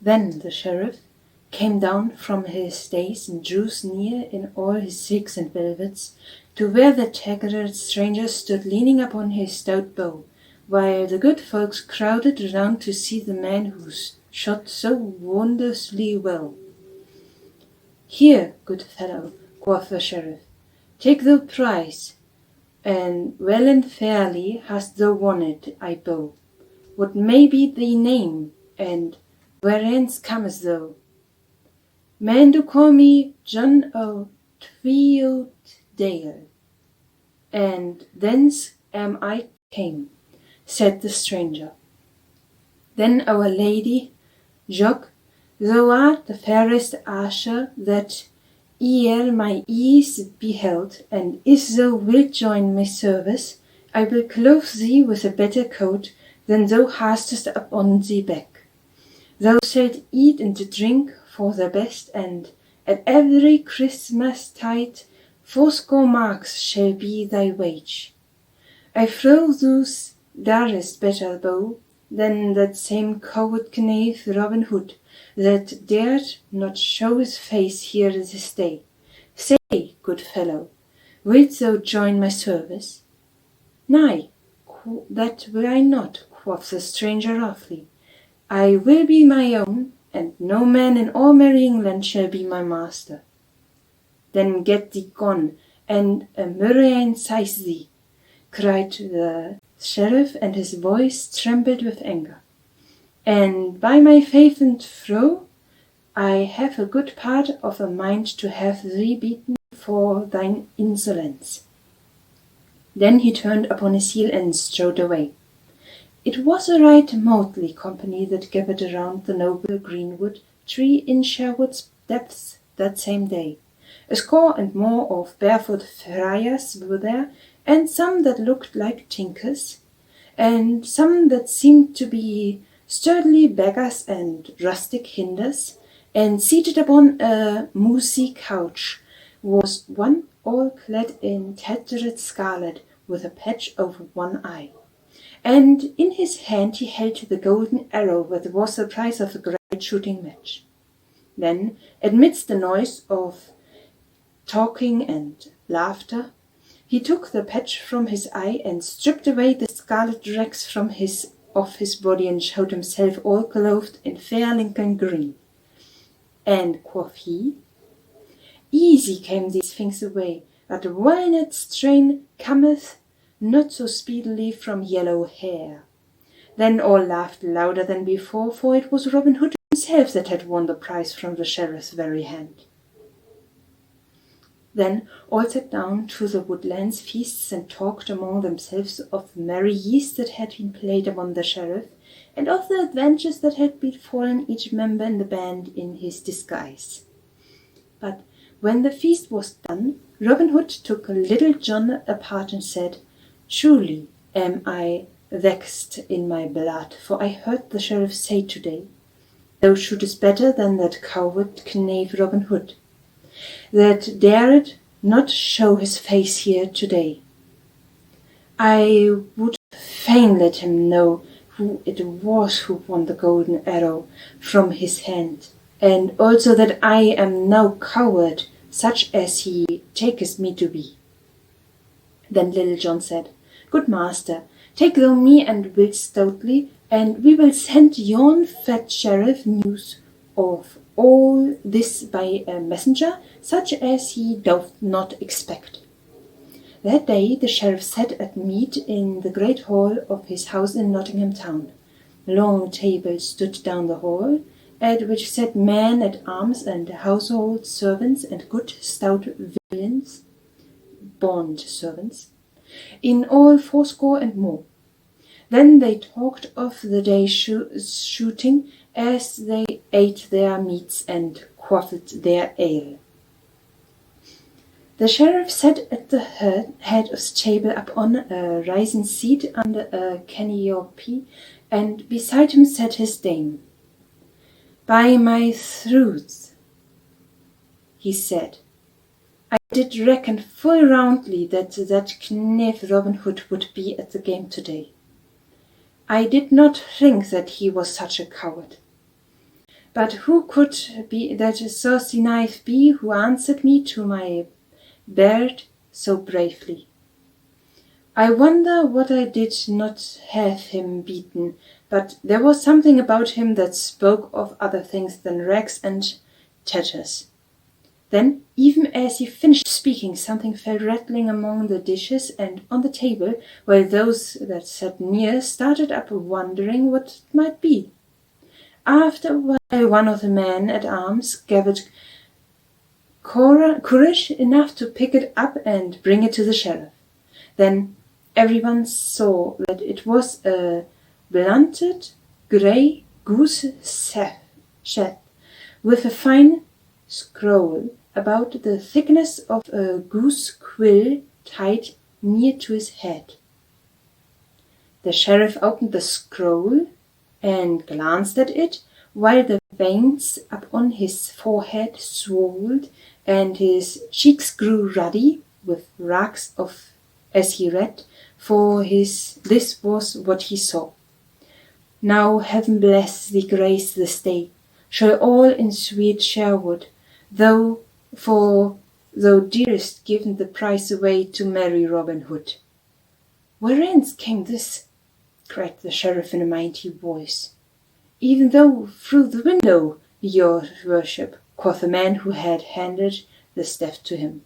Then the sheriff came down from his days and drew near in all his silks and velvets to where the taggart stranger stood leaning upon his stout bow, while the good folks crowded round to see the man who shot so wondrously well. "Here, good fellow," quoth the sheriff, "take thou prize, and well and fairly hast thou won it, I bow. What may be thy name, and wherence comest thou?" "Men do call me John o' Tweeddale, and thence am I came," said the stranger. "Then our lady, Jock, thou art the fairest archer that e'er my eyes beheld, and if thou wilt join my service, I will clothe thee with a better coat than thou hastest upon thy back. Thou shalt eat and drink for the best, and at every Christmas tide 80 marks shall be thy wage. I trow thou darest better bow than that same coward knave Robin Hood, that dared not show his face here this day. Say, good fellow, wilt thou join my service?" "Nay, that will I not," quoth the stranger roughly. "I will be my own, and no man in all merry England shall be my master." "Then get thee gone, and a murrain seize thee," cried the sheriff, and his voice trembled with anger. "And by my faith and troth, I have a good part of a mind to have thee beaten for thine insolence." Then he turned upon his heel and strode away. It was a right motley company that gathered around the noble greenwood tree in Sherwood's depths that same day. 80 and more of barefoot friars were there, and some that looked like tinkers, and some that seemed to be sturdily beggars and rustic hinders, and seated upon a mossy couch was one all clad in tattered scarlet, with a patch over one eye. And in his hand he held the golden arrow that was the prize of the great shooting match. Then, amidst the noise of talking and laughter, he took the patch from his eye and stripped away the scarlet rags from off his body, and showed himself all clothed in fair Lincoln green. And quoth he, "Easy came these things away, but walnut strain cometh not so speedily from yellow hair." Then all laughed louder than before, for it was Robin Hood himself that had won the prize from the sheriff's very hand. Then all sat down to the woodlands feasts, and talked among themselves of the merry yeast that had been played among the sheriff, and of the adventures that had befallen each member in the band in his disguise. But when the feast was done, Robin Hood took Little John apart and said, "Truly am I vexed in my blood, for I heard the sheriff say today, 'Thou shootest better than that coward knave Robin Hood, that dared not show his face here today. I would fain let him know who it was who won the golden arrow from his hand, and also that I am no coward, such as he taketh me to be.'" Then Little John said, "Good master, take thou me and Will stoutly, and we will send yon fat sheriff news of all this by a messenger, such as he doth not expect." That day the sheriff sat at meat in the great hall of his house in Nottingham town. Long tables stood down the hall, at which sat men at arms and household servants and good stout villains, bond servants, in all 80 and more. Then they talked of the day's shooting as they ate their meats and quaffed their ale. The sheriff sat at the head of the table upon a rising seat under a canopy, and beside him sat his dame. "By my truth," he said, "I did reckon full roundly that knave Robin Hood would be at the game today. I did not think that he was such a coward. But who could be that saucy knife be who answered me to my beard so bravely? I wonder what I did not have him beaten, but there was something about him that spoke of other things than rags and tatters. Then, even as he finished speaking, something fell rattling among the dishes and on the table, while those that sat near started up wondering what it might be. After a while, one of the men-at-arms gathered courage enough to pick it up and bring it to the sheriff. Then everyone saw that it was a blunted grey goose shaft with a fine scroll about the thickness of a goose quill tied near to his head. The sheriff opened the scroll and glanced at it, while the veins upon his forehead swelled and his cheeks grew ruddy with rags as he read, for this was what he saw. Now heaven bless thee, grace this day, shall all in sweet Sherwood, thou dearest given the prize away to merry Robin Hood. Whereince came this? Cried the sheriff in a mighty voice. Even though through the window, your worship, quoth the man who had handed the staff to him.